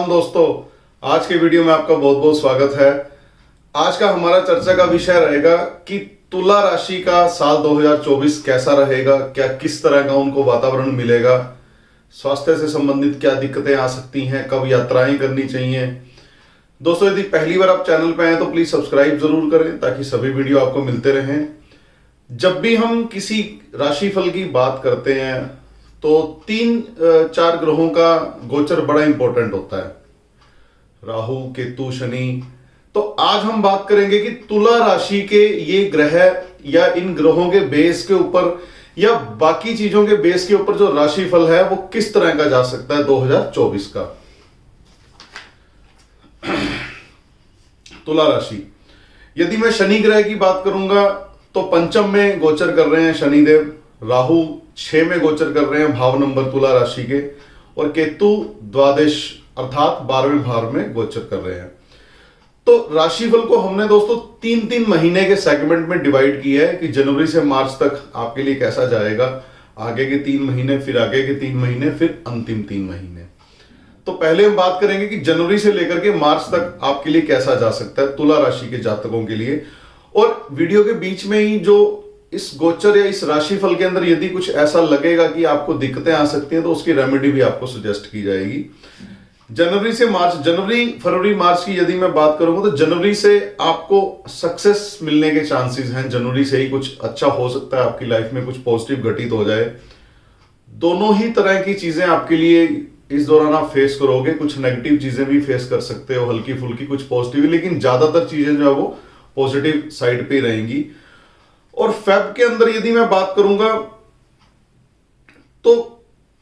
दोस्तों, आज के वीडियो में आपका बहुत बहुत स्वागत है। आज का हमारा चर्चा का विषय रहेगा कि तुला राशि का साल 2024 कैसा रहेगा, क्या किस तरह का उनको वातावरण मिलेगा, स्वास्थ्य से संबंधित क्या दिक्कतें आ सकती हैं, कब यात्राएं करनी चाहिए। दोस्तों, यदि पहली बार आप चैनल पे आए तो प्लीज सब्सक्राइब जरूर करें ताकि सभी वीडियो आपको मिलते रहें। जब भी हम किसी राशिफल की बात करते हैं तो 3-4 ग्रहों का गोचर बड़ा इंपॉर्टेंट होता है, राहु, केतु, शनि। तो आज हम बात करेंगे कि तुला राशि के ये ग्रह या इन ग्रहों के बेस के ऊपर या बाकी चीजों के बेस के ऊपर जो राशिफल है वो किस तरह का जा सकता है 2024 का। तुला राशि, यदि मैं शनि ग्रह की बात करूंगा तो पंचम में गोचर कर रहे हैं शनिदेव, राहु 6 में गोचर कर रहे हैं भाव नंबर तुला राशि के, और केतु द्वादश अर्थात 12वें भाव में गोचर कर रहे हैं। तो राशिफल को हमने दोस्तों 3-3 महीने के सेगमेंट में डिवाइड किया है कि जनवरी से मार्च तक आपके लिए कैसा जाएगा, आगे के 3 महीने, फिर आगे के 3 महीने, फिर अंतिम 3 महीने। तो पहले हम बात करेंगे कि जनवरी से लेकर के मार्च तक आपके लिए कैसा जा सकता है तुला राशि के जातकों के लिए। और वीडियो के बीच में ही जो इस गोचर या इस राशिफल के अंदर यदि कुछ ऐसा लगेगा कि आपको दिक्कतें आ सकती हैं तो उसकी रेमेडी भी आपको सजेस्ट की जाएगी। जनवरी से मार्च, जनवरी फरवरी मार्च की यदि मैं बात करूंगा तो जनवरी से आपको सक्सेस मिलने के चांसेस हैं। जनवरी से ही कुछ अच्छा हो सकता है, आपकी लाइफ में कुछ पॉजिटिव घटित हो जाए। दोनों ही तरह की चीजें आपके लिए इस दौरान आप फेस करोगे। कुछ नेगेटिव चीजें भी फेस कर सकते हो, हल्की फुल्की, कुछ पॉजिटिव, लेकिन ज्यादातर चीजें जो है वो पॉजिटिव साइड पे रहेंगी। और फेब के अंदर यदि मैं बात करूंगा तो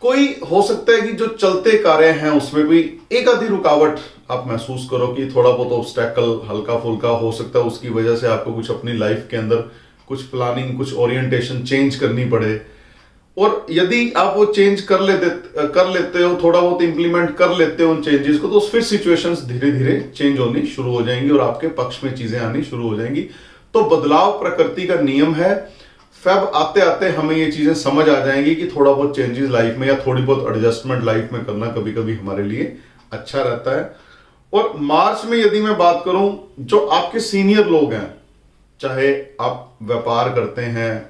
कोई हो सकता है कि जो चलते कार्य हैं उसमें कोई एक आधी रुकावट आप महसूस करो कि थोड़ा बहुत ऑब्स्टेकल हल्का फुल्का हो सकता है, उसकी वजह से आपको कुछ अपनी लाइफ के अंदर कुछ प्लानिंग, कुछ ओरिएंटेशन चेंज करनी पड़े। और यदि आप वो चेंज कर लेते हो, थोड़ा बहुत इंप्लीमेंट कर लेते हो उन चेंजेस को, तो फिर सिचुएशंस धीरे धीरे चेंज होनी शुरू हो जाएंगी और आपके पक्ष में चीजें आनी शुरू हो जाएंगी। तो बदलाव प्रकृति का नियम है। फेब आते आते हमें ये चीजें समझ आ जाएंगी कि थोड़ा बहुत चेंजेस लाइफ में या थोड़ी बहुत एडजस्टमेंट लाइफ में करना कभी कभी हमारे लिए अच्छा रहता है। और मार्च में यदि मैं बात करूं, जो आपके सीनियर लोग हैं, चाहे आप व्यापार करते हैं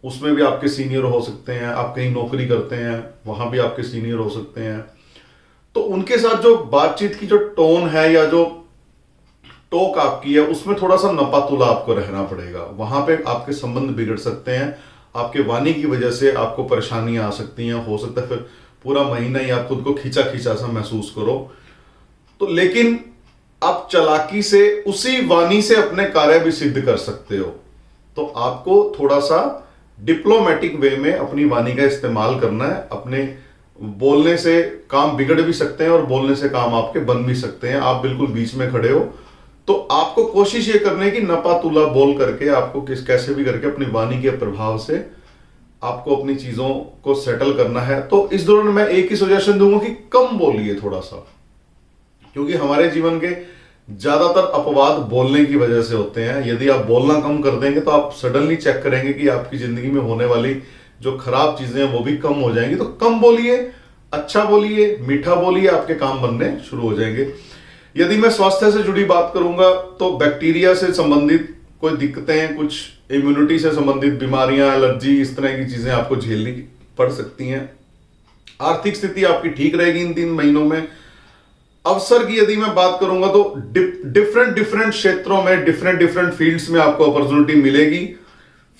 उसमें भी आपके सीनियर हो सकते हैं, आप कहीं नौकरी करते हैं वहां भी आपके सीनियर हो सकते हैं, तो उनके साथ जो बातचीत की जो टोन है या जो टोक आपकी है उसमें थोड़ा सा नपातुला आपको रहना पड़ेगा। वहां पे आपके संबंध बिगड़ सकते हैं, आपके वाणी की वजह से आपको परेशानियां आ सकती हैं। हो सकता है फिर पूरा महीना ही आप खुद को खींचा खींचा सा महसूस करो। तो लेकिन आप चालाकी से उसी वाणी से अपने कार्य भी सिद्ध कर सकते हो। तो आपको थोड़ा सा डिप्लोमेटिक वे में अपनी वाणी का इस्तेमाल करना है। अपने बोलने से काम बिगड़ भी सकते हैं और बोलने से काम आपके बन भी सकते हैं। आप बिल्कुल बीच में खड़े हो तो आपको कोशिश ये करनी है कि नपातुला बोल करके आपको कैसे भी करके अपनी वाणी के प्रभाव से आपको अपनी चीजों को सेटल करना है। तो इस दौरान मैं एक ही सजेशन दूंगा कि कम बोलिए थोड़ा सा, क्योंकि हमारे जीवन के ज्यादातर अपवाद बोलने की वजह से होते हैं। यदि आप बोलना कम कर देंगे तो आप सडनली चेक करेंगे कि आपकी जिंदगी में होने वाली जो खराब चीजें हैं वो भी कम हो जाएंगी। तो कम बोलिए, अच्छा बोलिए, मीठा बोलिए, आपके काम बनने शुरू हो जाएंगे। यदि मैं स्वास्थ्य से जुड़ी बात करूंगा तो बैक्टीरिया से संबंधित कोई दिक्कतें, कुछ इम्यूनिटी से संबंधित बीमारियां, एलर्जी, इस तरह की चीजें आपको झेलनी पड़ सकती हैं। आर्थिक स्थिति आपकी ठीक रहेगी इन 3 महीनों में। अवसर की यदि मैं बात करूंगा तो डिफरेंट क्षेत्रों में, डिफरेंट फील्ड्स में आपको अपॉर्चुनिटी मिलेगी।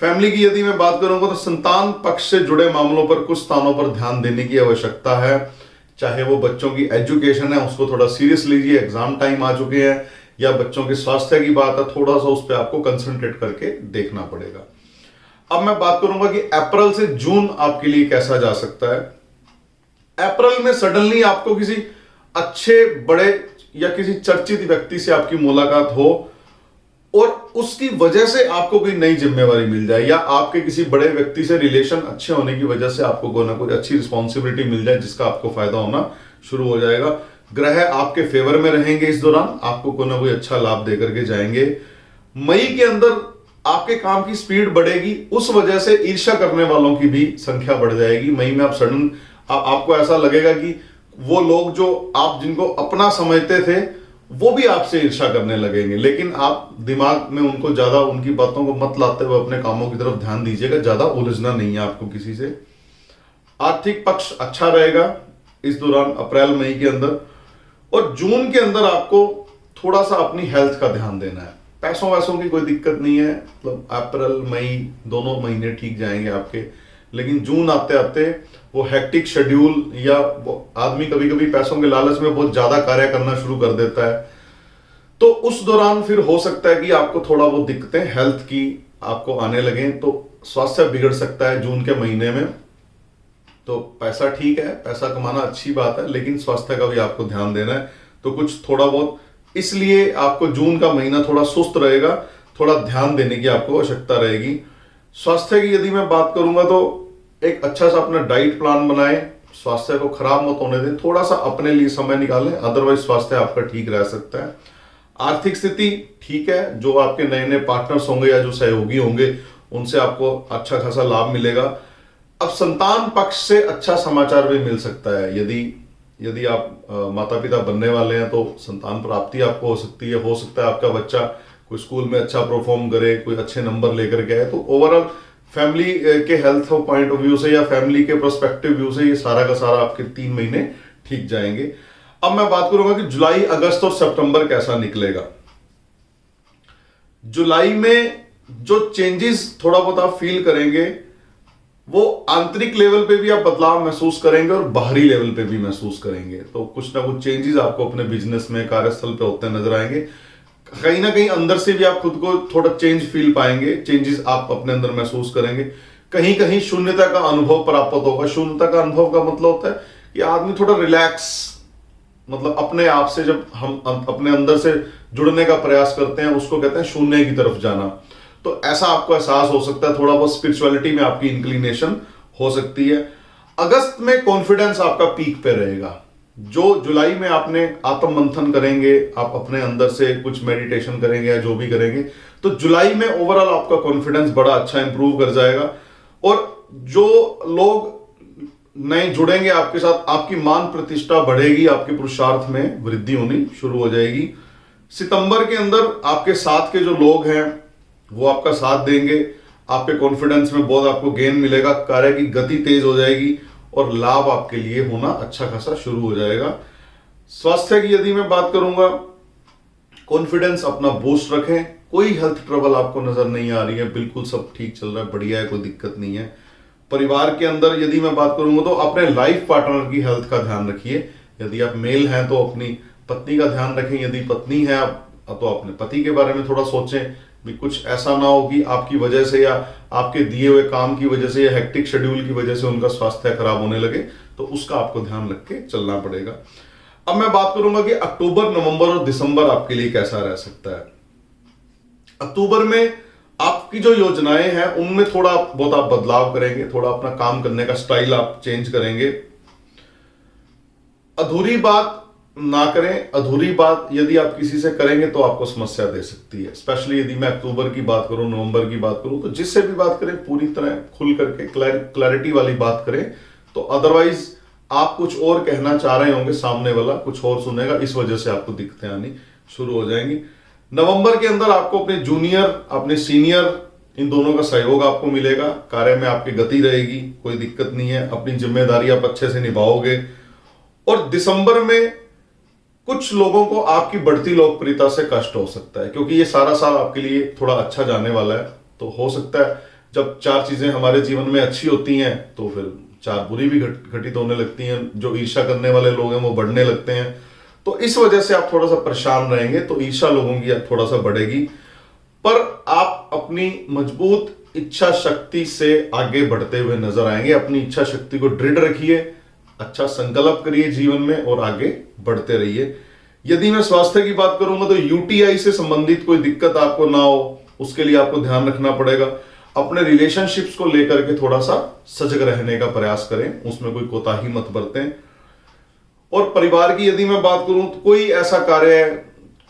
फैमिली की यदि मैं बात करूंगा तो संतान पक्ष से जुड़े मामलों पर कुछ स्थानों पर ध्यान देने की आवश्यकता है। चाहे वो बच्चों की एजुकेशन है उसको थोड़ा सीरियस लीजिए, एग्जाम टाइम आ चुके हैं, या बच्चों के स्वास्थ्य की बात है, थोड़ा सा उस पर आपको कंसंट्रेट करके देखना पड़ेगा। अब मैं बात करूंगा कि अप्रैल से जून आपके लिए कैसा जा सकता है। अप्रैल में सडनली आपको किसी अच्छे बड़े या किसी चर्चित व्यक्ति से आपकी मुलाकात हो और उसकी वजह से आपको कोई नई जिम्मेवारी मिल जाए, या आपके किसी बड़े व्यक्ति से रिलेशन अच्छे होने की वजह से आपको कोई ना कोई अच्छी रिस्पॉन्सिबिलिटी मिल जाए जिसका आपको फायदा होना शुरू हो जाएगा। ग्रह आपके फेवर में रहेंगे इस दौरान, आपको कोई ना कोई अच्छा लाभ देकर के जाएंगे। मई के अंदर आपके काम की स्पीड बढ़ेगी, उस वजह से ईर्ष्या करने वालों की भी संख्या बढ़ जाएगी। मई में आप सडन आपको ऐसा लगेगा कि वो लोग जो आप जिनको अपना समझते थे वो भी आपसे ईर्ष्या करने लगेंगे, लेकिन आप दिमाग में उनको ज्यादा उनकी बातों को मत लाते हुए अपने कामों की तरफ ध्यान दीजिएगा। ज्यादा उलझना नहीं है आपको किसी से। आर्थिक पक्ष अच्छा रहेगा इस दौरान अप्रैल मई के अंदर। और जून के अंदर आपको थोड़ा सा अपनी हेल्थ का ध्यान देना है। पैसों वैसों की कोई दिक्कत नहीं है, मतलब अप्रैल मई दोनों महीने ठीक जाएंगे आपके, लेकिन जून आते आते वो हेक्टिक शेड्यूल या वो आदमी कभी कभी पैसों के लालच में बहुत ज्यादा कार्य करना शुरू कर देता है, तो उस दौरान फिर हो सकता है कि आपको थोड़ा बहुत दिक्कतें हेल्थ की आपको आने लगे, तो स्वास्थ्य बिगड़ सकता है जून के महीने में। तो पैसा ठीक है, पैसा कमाना अच्छी बात है, लेकिन स्वास्थ्य का भी आपको ध्यान देना है। तो कुछ थोड़ा बहुत, इसलिए आपको जून का महीना थोड़ा सुस्त रहेगा, थोड़ा ध्यान देने की आपको आवश्यकता रहेगी। स्वास्थ्य की यदि मैं बात करूंगा तो एक अच्छा सा अपना डाइट प्लान बनाएं, स्वास्थ्य को खराब मत होने दें, थोड़ा सा अपने लिए समय निकालें, अदरवाइज स्वास्थ्य आपका ठीक रह सकता है। आर्थिक स्थिति ठीक है, जो आपके नए नए पार्टनर्स होंगे या जो सहयोगी होंगे उनसे आपको अच्छा खासा लाभ मिलेगा। अब संतान पक्ष से अच्छा समाचार भी मिल सकता है। यदि आप माता पिता बनने वाले हैं तो संतान प्राप्ति आपको हो सकती है। हो सकता है आपका बच्चा कोई स्कूल में अच्छा परफॉर्म करे, कोई अच्छे नंबर लेकर के आए, तो ओवरऑल फैमिली के हेल्थ पॉइंट ऑफ व्यू से या फैमिली के प्रोस्पेक्टिव व्यू से ये सारा का सारा आपके 3 महीने ठीक जाएंगे। अब मैं बात करूंगा कि जुलाई, अगस्त और सितंबर कैसा निकलेगा। जुलाई में जो चेंजेस थोड़ा बहुत आप फील करेंगे वो आंतरिक लेवल पे भी आप बदलाव महसूस करेंगे और बाहरी लेवल पे भी महसूस करेंगे। तो कुछ ना कुछ चेंजेस आपको अपने बिजनेस में, कार्यस्थल पे होते नजर आएंगे। कहीं ना कहीं अंदर से भी आप खुद को थोड़ा चेंज फील पाएंगे, चेंजेस आप अपने अंदर महसूस करेंगे। कहीं कहीं शून्यता का अनुभव प्राप्त होगा। शून्यता का अनुभव का मतलब होता है कि आदमी थोड़ा रिलैक्स, मतलब अपने आप से जब हम अपने अंदर से जुड़ने का प्रयास करते हैं उसको कहते हैं शून्य की तरफ जाना। तो ऐसा आपको एहसास हो सकता है, थोड़ा बहुत स्पिरिचुअलिटी में आपकी इंक्लिनेशन हो सकती है। अगस्त में कॉन्फिडेंस आपका पीक पे रहेगा। जो जुलाई में आपने आत्म मंथन करेंगे, आप अपने अंदर से कुछ मेडिटेशन करेंगे या जो भी करेंगे, तो जुलाई में ओवरऑल आपका कॉन्फिडेंस बड़ा अच्छा इंप्रूव कर जाएगा। और जो लोग नए जुड़ेंगे आपके साथ, आपकी मान प्रतिष्ठा बढ़ेगी, आपके पुरुषार्थ में वृद्धि होनी शुरू हो जाएगी। सितंबर के अंदर आपके साथ के जो लोग हैं वो आपका साथ देंगे, आपके कॉन्फिडेंस में बहुत आपको गेन मिलेगा, कार्य की गति तेज हो जाएगी और लाभ आपके लिए होना अच्छा खासा शुरू हो जाएगा। स्वास्थ्य की यदि मैं बात करूंगा, कॉन्फिडेंस अपना बूस्ट रखें, कोई हेल्थ ट्रबल आपको नजर नहीं आ रही है, बिल्कुल सब ठीक चल रहा है, बढ़िया है, कोई दिक्कत नहीं है। परिवार के अंदर यदि मैं बात करूंगा तो अपने लाइफ पार्टनर की हेल्थ का ध्यान रखिए। यदि आप मेल हैं तो अपनी पत्नी का ध्यान रखें, यदि पत्नी है आप तो अपने पति के बारे में थोड़ा सोचें भी कुछ ऐसा ना हो कि आपकी वजह से या आपके दिए हुए काम की वजह से या हेक्टिक शेड्यूल की वजह से उनका स्वास्थ्य खराब होने लगे, तो उसका आपको ध्यान रख के चलना पड़ेगा। अब मैं बात करूंगा कि अक्टूबर, नवंबर और दिसंबर आपके लिए कैसा रह सकता है। अक्टूबर में आपकी जो योजनाएं हैं उनमें थोड़ा बहुत आप बदलाव करेंगे, थोड़ा अपना काम करने का स्टाइल आप चेंज करेंगे। अधूरी बात ना करें। अधूरी बात यदि आप किसी से करेंगे तो आपको समस्या दे सकती है। स्पेशली यदि मैं अक्टूबर की बात करूं, नवंबर की बात करूं, तो जिससे भी बात करें पूरी तरह खुल करके क्लैरिटी वाली बात करें। तो अदरवाइज आप कुछ और कहना चाह रहे होंगे, सामने वाला कुछ और सुनेगा, इस वजह से आपको दिक्कतें आनी शुरू हो जाएंगी। नवंबर के अंदर आपको अपने जूनियर, अपने सीनियर, इन दोनों का सहयोग आपको मिलेगा। कार्य में आपकी गति रहेगी, कोई दिक्कत नहीं है, अपनी जिम्मेदारी आप अच्छे से निभाओगे। और दिसंबर में कुछ लोगों को आपकी बढ़ती लोकप्रियता से कष्ट हो सकता है, क्योंकि ये सारा साल आपके लिए थोड़ा अच्छा जाने वाला है। तो हो सकता है जब 4 चीजें हमारे जीवन में अच्छी होती हैं तो फिर 4 बुरी भी घटित होने लगती हैं। जो ईर्ष्या करने वाले लोग हैं वो बढ़ने लगते हैं, तो इस वजह से आप थोड़ा सा परेशान रहेंगे। तो ईर्ष्या लोगों की थोड़ा सा बढ़ेगी, पर आप अपनी मजबूत इच्छा शक्ति से आगे बढ़ते हुए नजर आएंगे। अपनी इच्छा शक्ति को दृढ़ रखिए, अच्छा संकल्प करिए जीवन में और आगे बढ़ते रहिए। यदि मैं स्वास्थ्य की बात करूंगा तो यूटीआई से संबंधित कोई दिक्कत आपको ना हो, उसके लिए आपको ध्यान रखना पड़ेगा। अपने रिलेशनशिप्स को लेकर के थोड़ा सा सजग रहने का प्रयास करें, उसमें कोई कोताही मत बरतें। और परिवार की यदि मैं बात करूं तो कोई ऐसा कार्य है,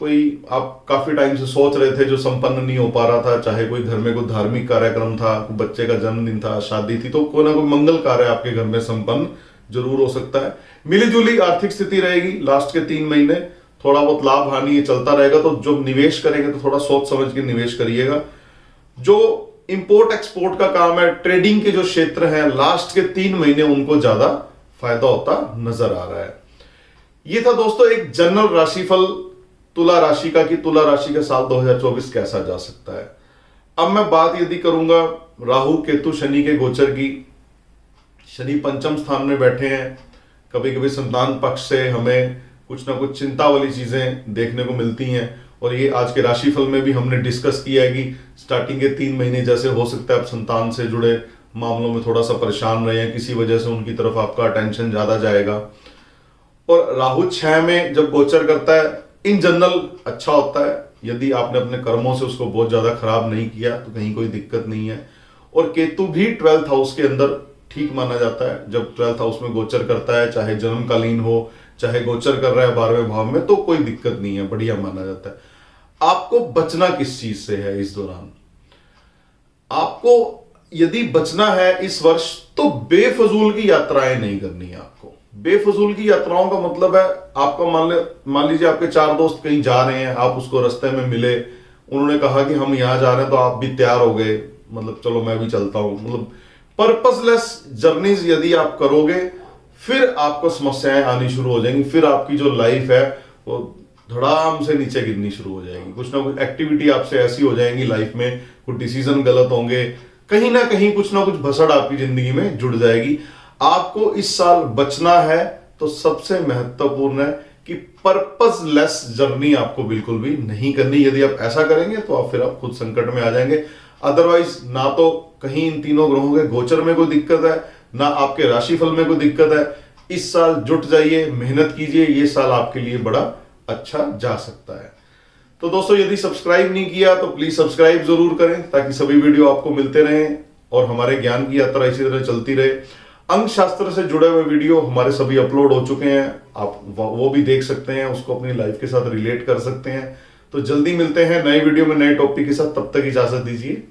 कोई आप काफी टाइम से सोच रहे थे जो संपन्न नहीं हो पा रहा था, चाहे कोई घर में कोई धार्मिक कार्यक्रम था, बच्चे का जन्मदिन था, शादी थी, तो कोई ना कोई मंगल कार्य आपके घर में संपन्न जरूर हो सकता है। मिली जुली आर्थिक स्थिति रहेगी लास्ट के 3 महीने, थोड़ा बहुत लाभ हानि ये चलता रहेगा। तो जब निवेश करेंगे तो थोड़ा सोच समझ के निवेश करिएगा। जो इंपोर्ट एक्सपोर्ट का काम है, ट्रेडिंग के जो क्षेत्र हैं, लास्ट के 3 महीने उनको ज्यादा फायदा होता नजर आ रहा है। ये था दोस्तों एक जनरल राशिफल तुला राशि का कि तुला राशि का साल 2024 कैसा जा सकता है। अब मैं बात यदि करूंगा राहु केतु शनि के गोचर की। शनि पंचम स्थान में बैठे हैं, कभी कभी संतान पक्ष से हमें कुछ ना कुछ चिंता वाली चीजें देखने को मिलती हैं। और ये आज के राशिफल में भी हमने डिस्कस किया है कि स्टार्टिंग के 3 महीने जैसे हो सकता है आप संतान से जुड़े मामलों में थोड़ा सा परेशान रहे हैं, किसी वजह से उनकी तरफ आपका अटेंशन ज्यादा जाएगा। और राहु 6 में जब गोचर करता है, इन जनरल अच्छा होता है। यदि आपने अपने कर्मों से उसको बहुत ज्यादा खराब नहीं किया तो कहीं कोई दिक्कत नहीं है। और केतु भी 12th हाउस के अंदर ठीक माना जाता है। जब 12th हाउस में गोचर करता है, चाहे जन्मकालीन हो चाहे गोचर कर रहा है 12वें भाव में, तो कोई दिक्कत नहीं है, बढ़िया माना जाता है। आपको बचना किस चीज से है इस दौरान? आपको यदि बचना है इस वर्ष तो बेफजूल की यात्राएं नहीं करनी है। आपको बेफजूल की यात्राओं का मतलब है आपका मान लीजिए आपके 4 दोस्त कहीं जा रहे हैं, आप उसको रास्ते में मिले, उन्होंने कहा कि हम यहां जा रहे हैं, तो आप भी तैयार हो गए, मतलब चलो मैं भी चलता हूं। मतलब पर्पसलेस जर्नीज यदि आप करोगे फिर आपको समस्याएं आनी शुरू हो जाएंगी, फिर आपकी जो लाइफ है वो धड़ाम से नीचे गिरनी शुरू हो जाएगी। कुछ ना कुछ एक्टिविटी आपसे ऐसी हो जाएंगी लाइफ में, कुछ डिसीजन गलत होंगे, कहीं ना कहीं कुछ ना कुछ भसड़ आपकी जिंदगी में जुड़ जाएगी। आपको इस साल बचना है तो सबसे महत्वपूर्ण है कि पर्पसलेस जर्नी आपको बिल्कुल भी नहीं करनी। यदि आप ऐसा करेंगे तो आप खुद संकट में आ जाएंगे। अदरवाइज ना तो कहीं इन तीनों ग्रहों के गोचर में कोई दिक्कत है, ना आपके राशिफल में कोई दिक्कत है। इस साल जुट जाइए, मेहनत कीजिए, ये साल आपके लिए बड़ा अच्छा जा सकता है। तो दोस्तों यदि सब्सक्राइब नहीं किया तो प्लीज सब्सक्राइब जरूर करें ताकि सभी वीडियो आपको मिलते रहें और हमारे ज्ञान की यात्रा इसी तरह चलती रहे। अंक शास्त्र से जुड़े हुए वीडियो हमारे सभी अपलोड हो चुके हैं, आप वो भी देख सकते हैं, उसको अपनी लाइफ के साथ रिलेट कर सकते हैं। तो जल्दी मिलते हैं नए वीडियो में नए टॉपिक के साथ, तब तक इजाजत दीजिए।